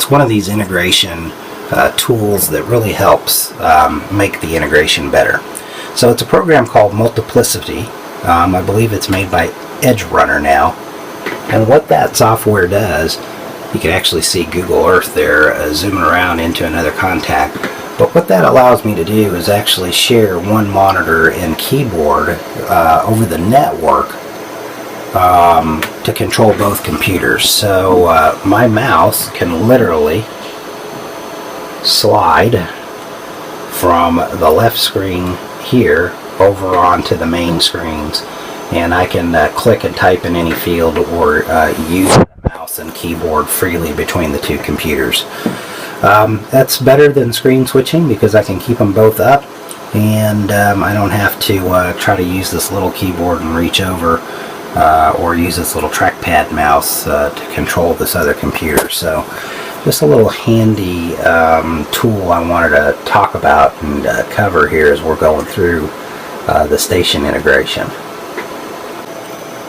it's one of these integration tools that really helps make the integration better. So it's a program called Multiplicity. I believe it's made by EdgeRunner now. And what that software does, you can actually see Google Earth there zooming around into another contact. But what that allows me to do is actually share one monitor and keyboard over the network to control both computers. So my mouse can literally slide from the left screen here over onto the main screens, and I can click and type in any field or use the mouse and keyboard freely between the two computers. That's better than screen switching because I can keep them both up, and I don't have to try to use this little keyboard and reach over or use this little trackpad mouse to control this other computer. So just a little handy tool I wanted to talk about and cover here as we're going through the station integration.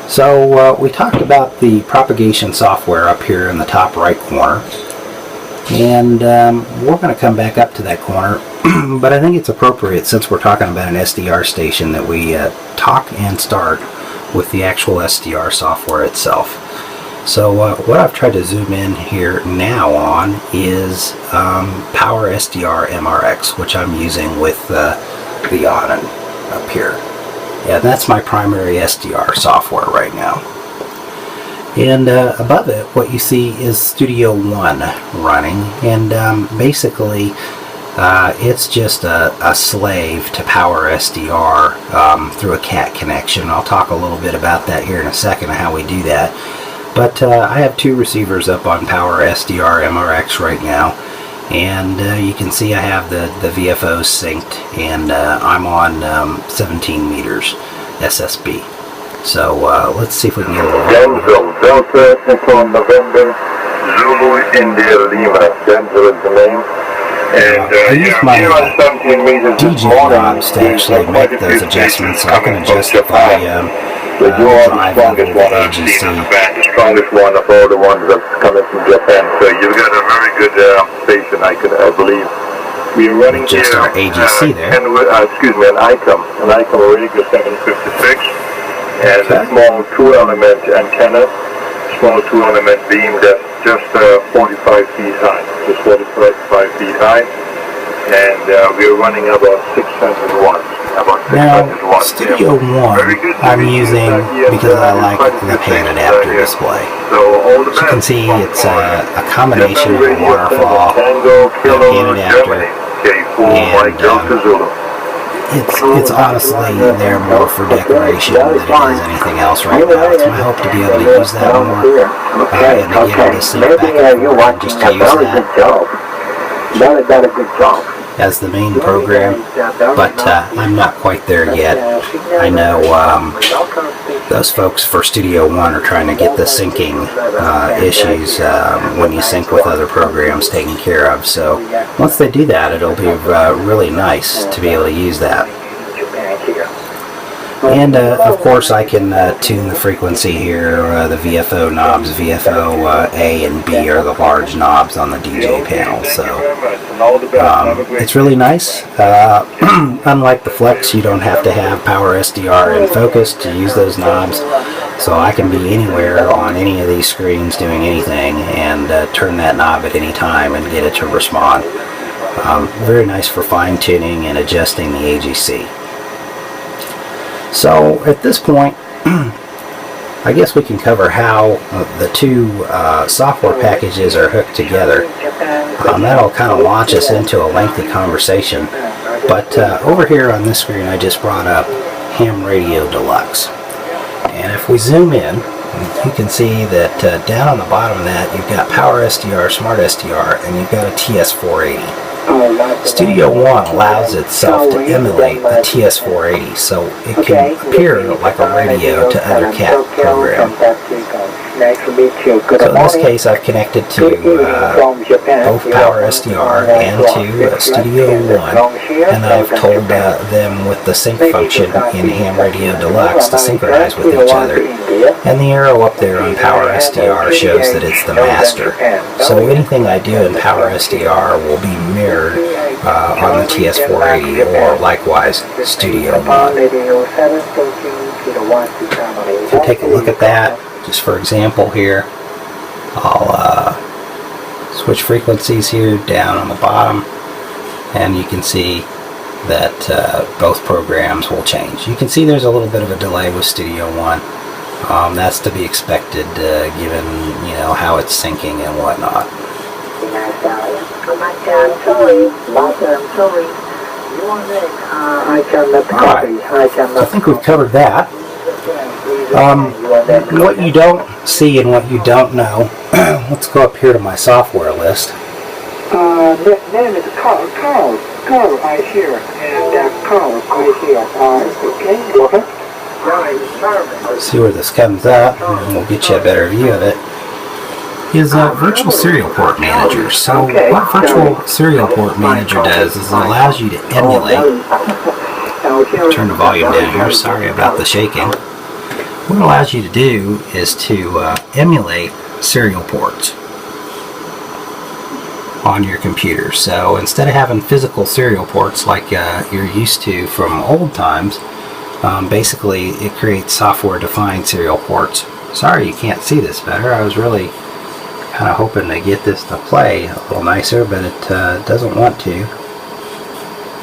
So we talked about the propagation software up here in the top right corner, and we're going to come back up to that corner, but I think it's appropriate, since we're talking about an SDR station, that we talk and start with the actual SDR software itself. So what I've tried to zoom in here now on is Power SDR MRX, which I'm using with the Onin up here. Yeah, that's my primary SDR software right now. And above it, what you see is Studio One running, and basically it's just a slave to Power SDR through a CAT connection. I'll talk a little bit about that here in a second, how we do that. But I have two receivers up on Power SDR MRX right now, and you can see I have the VFOs synced, and I'm on 17 meters SSB. So let's see if we can get a little... Denzel, Delta, Echo November, Zulu, India, Lima. Denzel is the name. And I use my DJ knobs to actually make those adjustments, so I can adjust if I drive over the AGC. The strongest one of all the ones that's coming from Japan. So you've got a very good station, I believe. We are running just here, our AGC there. an ICOM Radio 756, and a small 2-element antenna, small 2-element beam that's just 45 feet high, just 45 feet high, and we are running about 600 watts. Now, Studio One I'm using because I like the pan adapter display. As you can see, it's a combination of a waterfall, a pan adapter, and it's honestly there more for decoration than it is anything else right now. It's my hope to be able to use that more and to get able to sync back and forth and just to use that as the main program, but I'm not quite there yet. I know those folks for Studio One are trying to get the syncing issues when you sync with other programs taken care of. So once they do that, it'll be really nice to be able to use that. And of course I can tune the frequency here. The VFO knobs, VFO A and B are the large knobs on the DJ panel, so it's really nice. Unlike the Flex, you don't have to have Power SDR and Focus to use those knobs, so I can be anywhere on any of these screens doing anything and turn that knob at any time and get it to respond. Very nice for fine-tuning and adjusting the AGC. So at this point, I guess we can cover how the two software packages are hooked together. That'll kind of launch us into a lengthy conversation. But over here on this screen, I just brought up Ham Radio Deluxe. And if we zoom in, you can see that down on the bottom of that, you've got Power SDR, Smart SDR, and you've got a TS480. Studio One allows itself to emulate a TS480, so it can appear like a radio to other CAT programs. So in this case, I've connected to both Power SDR and to Studio One, and I've told them with the sync function in Ham Radio Deluxe to synchronize with each other. And the arrow up there on Power SDR shows that it's the master. So anything I do in Power SDR will be mirrored on the TS480 or likewise Studio One. If you take a look at that, just for example here, I'll switch frequencies here down on the bottom, and you can see that both programs will change. You can see there's a little bit of a delay with Studio One. That's to be expected given, you know, how it's syncing and whatnot. Alright, so I think we've covered that. What you don't see and what you don't know, let's go up here to my software list. Name is Carl. Carl, I hear. And Carl, I hear. Okay? See where this comes up, and we'll get you a better view of it. Is a Virtual Serial Port Manager. So what Virtual Serial Port Manager does is it allows you to emulate. Turn the volume down here. Sorry about the shaking. What it allows you to do is to emulate serial ports on your computer. So instead of having physical serial ports like you're used to from old times, basically it creates software-defined serial ports. Sorry you can't see this better. I was really kind of hoping to get this to play a little nicer, but it doesn't want to.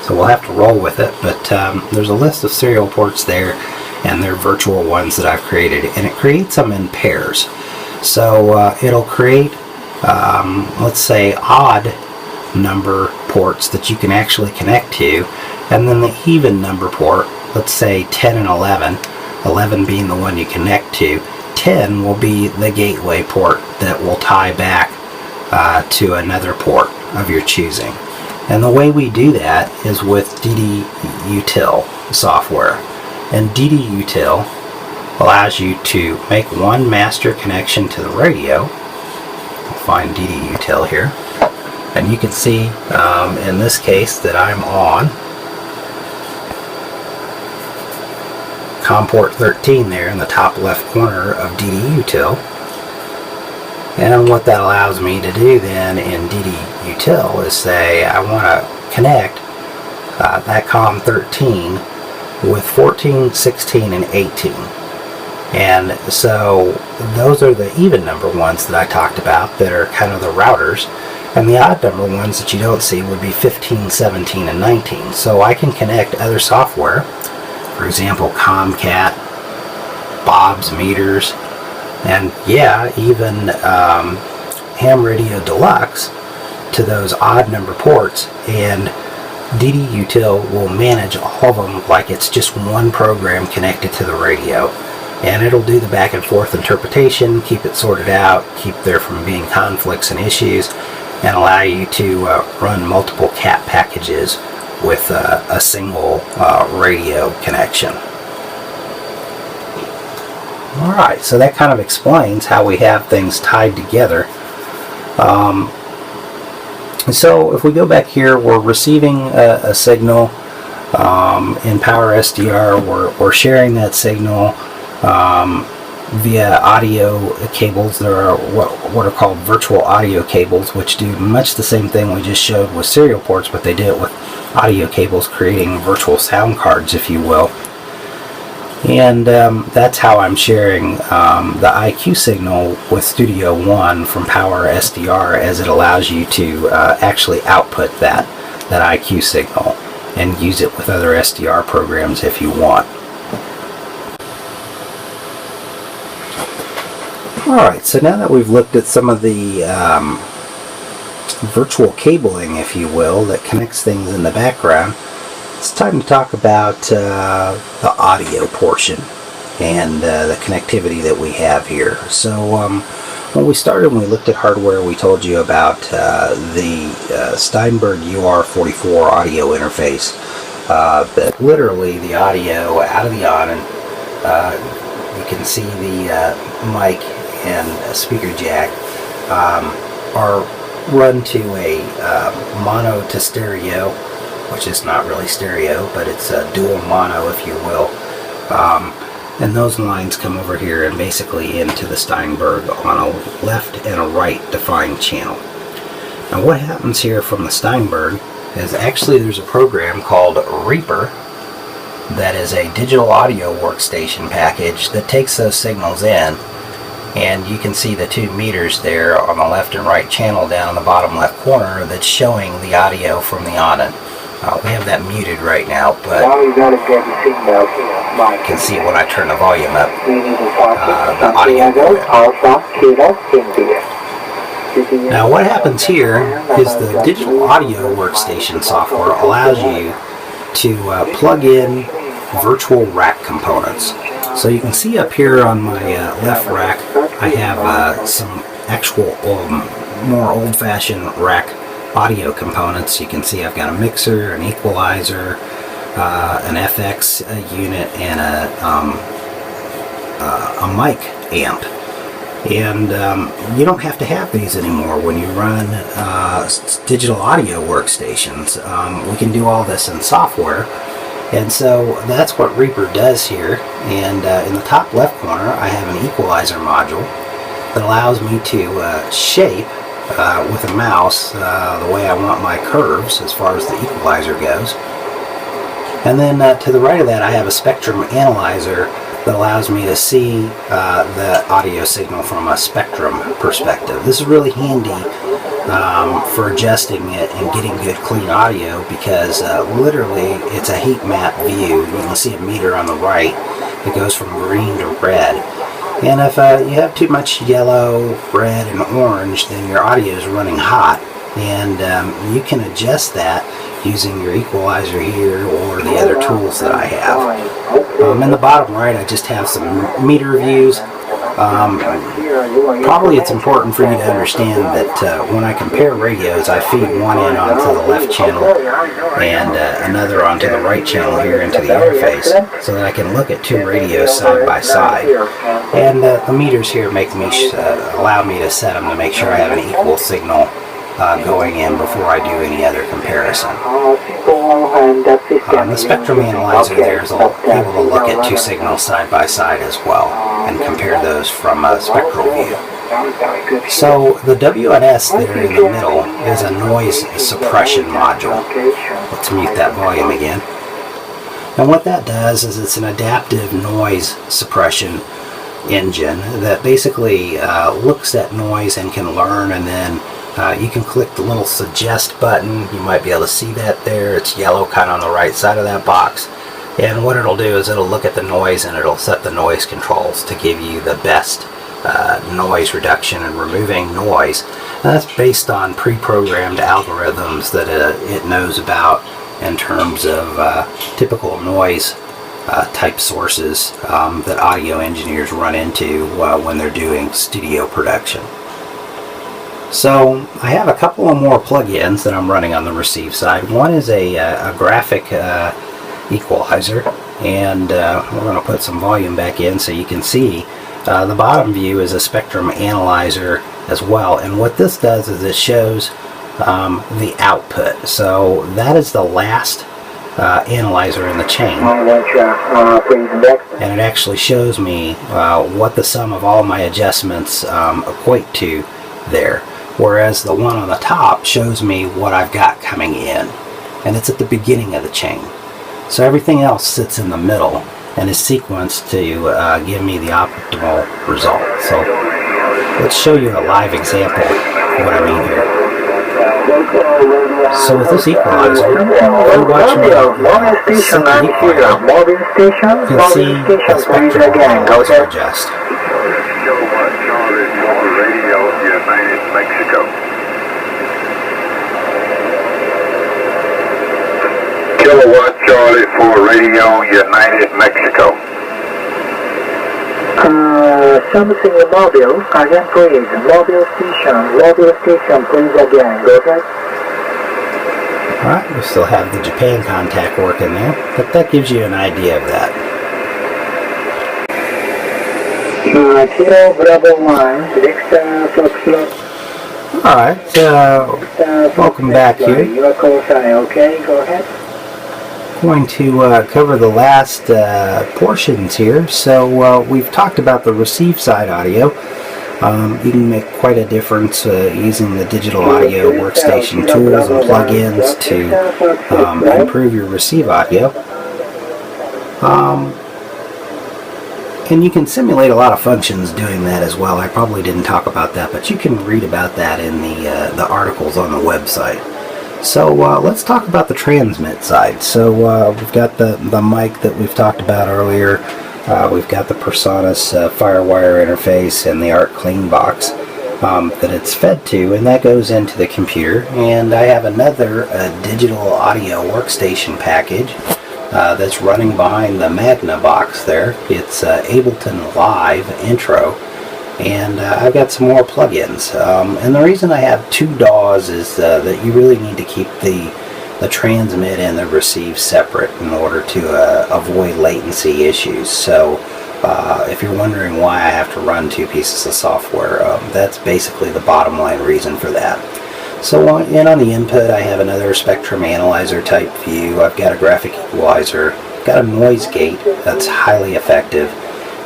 So we'll have to roll with it. But there's a list of serial ports there, and they're virtual ones that I've created, and it creates them in pairs. So it'll create, let's say, odd number ports that you can actually connect to, and then the even number port, let's say 10 and 11, 11 being the one you connect to, 10 will be the gateway port that will tie back to another port of your choosing. And the way we do that is with DD-Util software. And DD-Util allows you to make one master connection to the radio. I'll find DD-Util here. And you can see in this case that I'm on COM port 13 there in the top left corner of DD-Util. And what that allows me to do then in DD-Util is say I want to connect that COM 13 with 14, 16, and 18. And so those are the even number ones that I talked about that are kind of the routers. And the odd number ones that you don't see would be 15, 17, and 19. So I can connect other software, for example, Comcat, Bob's Meters, and yeah, even Ham Radio Deluxe to those odd number ports, and DD-Util will manage all of them like it's just one program connected to the radio. And it'll do the back and forth interpretation, keep it sorted out, keep there from being conflicts and issues, and allow you to run multiple cat packages with a single radio connection. Alright, so that kind of explains how we have things tied together. So if we go back here, we're receiving a signal in Power SDR. We're sharing that signal via audio cables. There are what are called virtual audio cables, which do much the same thing we just showed with serial ports, but they do it with audio cables, creating virtual sound cards, if you will. And that's how I'm sharing the IQ signal with Studio One from Power SDR, as it allows you to actually output that IQ signal and use it with other SDR programs if you want. Alright, so now that we've looked at some of the virtual cabling, if you will, that connects things in the background, it's time to talk about the audio portion and the connectivity that we have here. So when we started, when we looked at hardware, we told you about the Steinberg UR44 audio interface. That literally the audio out of the on, and you can see the mic and a speaker jack are run to a mono to stereo, which is not really stereo, but it's a dual mono, if you will. And those lines come over here and basically into the Steinberg on a left and a right defined channel. Now what happens here from the Steinberg is actually there's a program called Reaper that is a digital audio workstation package that takes those signals in, and you can see the 2 meters there on the left and right channel down in the bottom left corner that's showing the audio from the Onan. We have that muted right now, but Now you gotta get the signal here, Mike. you can see when I turn the volume up, We need to talk the audio Santiago, going. Alpha, Kilo, India. Now what happens here is the digital audio workstation software allows you to plug in virtual rack components. So you can see up here on my left rack I have some actual more old-fashioned rack audio components. You can see I've got a mixer, an equalizer, an FX unit, and a mic amp. And you don't have to have these anymore when you run digital audio workstations. We can do all this in software, and so that's what Reaper does here. And in the top left corner I have an equalizer module that allows me to shape with a mouse the way I want my curves as far as the equalizer goes. And then to the right of that I have a spectrum analyzer that allows me to see the audio signal from a spectrum perspective. This is really handy for adjusting it and getting good clean audio, because literally it's a heat map view. You can see a meter on the right that goes from green to red. And if you have too much yellow, red, and orange, then your audio is running hot. And you can adjust that using your equalizer here or the other tools that I have. In the bottom right I just have some meter views. Probably it's important for you to understand that when I compare radios, I feed one in onto the left channel and another onto the right channel here into the interface, so that I can look at 2 radios side by side. And the meters here make me allow me to set them to make sure I have an equal signal going in before I do any other comparison. The spectrum analyzer there is able to look at 2 signals side by side as well and compare those from a spectral view. So the WNS there in the middle is a noise suppression module. Let's mute that volume again. And what that does is it's an adaptive noise suppression engine that basically looks at noise and can learn, and then you can click the little suggest button. You might be able to see that there. It's yellow kind of on the right side of that box. And what it'll do is it'll look at the noise and it'll set the noise controls to give you the best noise reduction and removing noise. And that's based on pre-programmed algorithms that it knows about in terms of typical noise type sources that audio engineers run into when they're doing studio production. So I have a couple of more plugins that I'm running on the receive side. One is a graphic equalizer, and we're going to put some volume back in so you can see the bottom view is a spectrum analyzer as well. And what this does is it shows the output. So that is the last analyzer in the chain, and it actually shows me what the sum of all my adjustments equate to there. Whereas the one on the top shows me what I've got coming in, and it's at the beginning of the chain. So everything else sits in the middle and is sequenced to give me the optimal result. So let's show you a live example of what I mean here. So with this equalizer, if you watch me set the equalizer, you can see the spectrum always adjust. Kilowatt Charlie for Radio United Mexico. Something mobile, again please, mobile station please again, go ahead. Alright, we still have the Japan contact working there, but that gives you an idea of that. Kilo Bravo 1, Victor Foxtrot. Alright, welcome back here. Your call sign, okay? Go ahead. Going to cover the last portions here. So we've talked about the receive side audio. You can make quite a difference using the digital audio workstation tools and plugins to improve your receive audio. And you can simulate a lot of functions doing that as well. I probably didn't talk about that, but you can read about that in the articles on the website. So let's talk about the transmit side. So we've got the mic that we've talked about earlier. We've got the PreSonus FireWire interface and the Arc Clean box that it's fed to, and that goes into the computer. And I have another digital audio workstation package that's running behind the Magna box there. It's Ableton Live Intro, and I've got some more plugins. And the reason I have two DAWs is that you really need to keep the transmit and the receive separate in order to avoid latency issues. So if you're wondering why I have to run two pieces of software, that's basically the bottom line reason for that. So on the input, I have another spectrum analyzer type view. I've got a graphic equalizer, got a noise gate that's highly effective,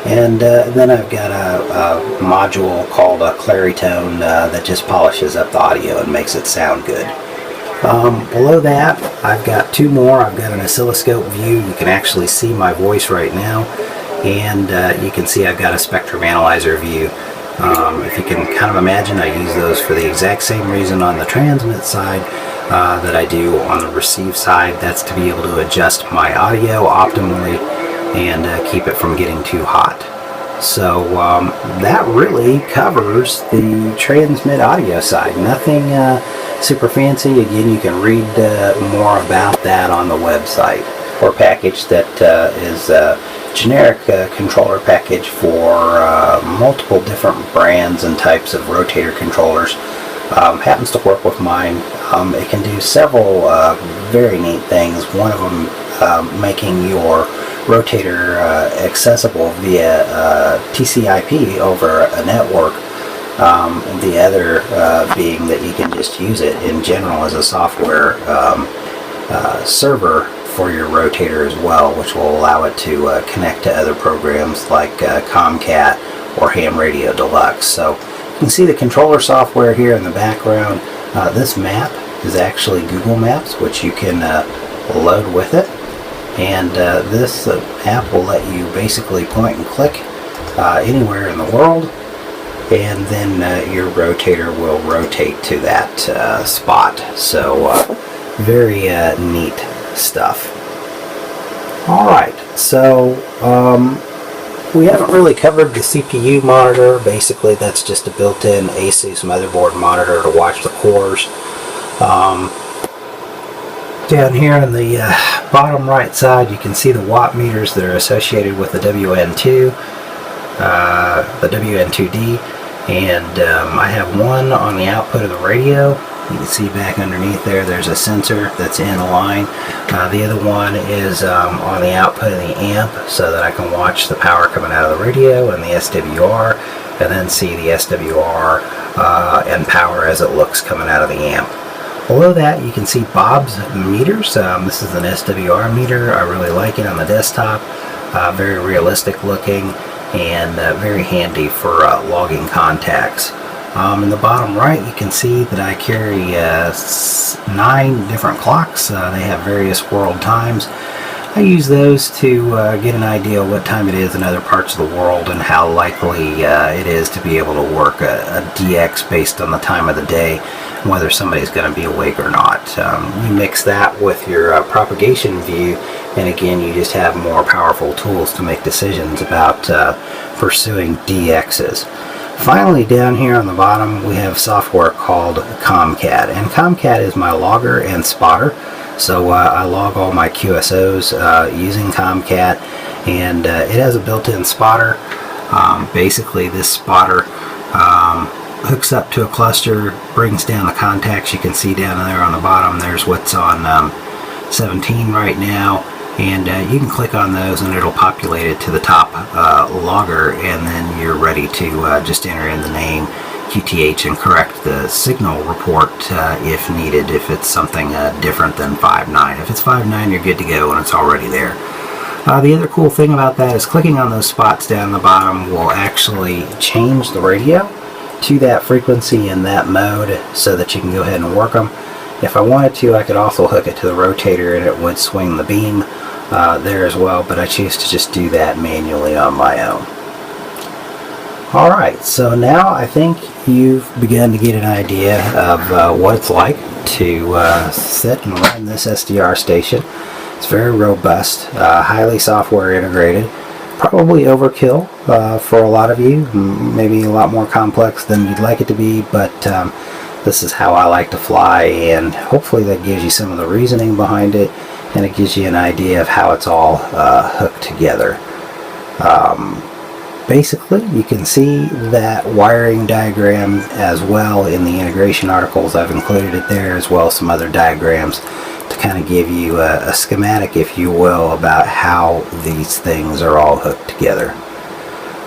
and then I've got a module called a Claritone that just polishes up the audio and makes it sound good. Below that, I've got two more. I've got an oscilloscope view. You can actually see my voice right now, and you can see I've got a spectrum analyzer view. If you can kind of imagine, I use those for the exact same reason on the transmit side that I do on the receive side. That's to be able to adjust my audio optimally and keep it from getting too hot. So that really covers the transmit audio side. Nothing super fancy. Again, you can read more about that on the website. Or package that is a generic controller package for multiple different brands and types of rotator controllers. Happens to work with mine. It can do several very neat things. One of them making your rotator accessible via TCP over a network. The other being that you can just use it in general as a software server for your rotator as well, which will allow it to connect to other programs like Comcat or Ham Radio Deluxe. So you can see the controller software here in the background. This map is actually Google Maps, which you can load with it. And this app will let you basically point and click anywhere in the world, and then your rotator will rotate to that spot. So very neat stuff. Alright, so we haven't really covered the CPU monitor. Basically that's just a built-in Asus motherboard monitor to watch the cores. Down here on the bottom right side you can see the watt meters that are associated with the WN2, the WN2D, and I have one on the output of the radio. You can see back underneath there's a sensor that's in a line. The other one is on the output of the amp, so that I can watch the power coming out of the radio and the SWR, and then see the SWR and power as it looks coming out of the amp. Below that you can see Bob's meters. This is an SWR meter. I really like it on the desktop. Very realistic looking and very handy for logging contacts. In the bottom right you can see that I carry 9 different clocks. They have various world times. I use those to get an idea of what time it is in other parts of the world and how likely it is to be able to work a DX based on the time of the day, whether somebody's going to be awake or not. You mix that with your propagation view, and again you just have more powerful tools to make decisions about pursuing DXs. Finally, down here on the bottom we have software called Comcat, and Comcat is my logger and spotter. So I log all my QSOs using Comcat, and it has a built-in spotter. Basically this spotter hooks up to a cluster, brings down the contacts. You can see down there on the bottom there's what's on 17 right now, and you can click on those and it'll populate it to the top logger, and then you're ready to just enter in the name QTH and correct the signal report if needed, if it's something different than 5.9. If it's 5.9, you're good to go and it's already there. The other cool thing about that is clicking on those spots down the bottom will actually change the radio to that frequency and that mode so that you can go ahead and work them. If I wanted to, I could also hook it to the rotator and it would swing the beam there as well, but I choose to just do that manually on my own. Alright, so now I think you've begun to get an idea of what it's like to sit and run this SDR station. It's very robust, highly software integrated, probably overkill for a lot of you, maybe a lot more complex than you'd like it to be, but this is how I like to fly, and hopefully that gives you some of the reasoning behind it, and it gives you an idea of how it's all hooked together. Basically, you can see that wiring diagram as well in the integration articles. I've included it there, as well as some other diagrams to kind of give you a schematic, if you will, about how these things are all hooked together.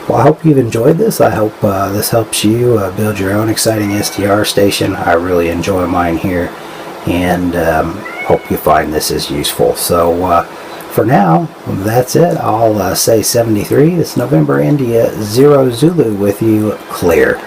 Well, I hope you've enjoyed this. I hope this helps you build your own exciting SDR station. I really enjoy mine here, and hope you find this as useful. So for now, that's it. I'll say 73. This November India 0 Zulu with you, clear.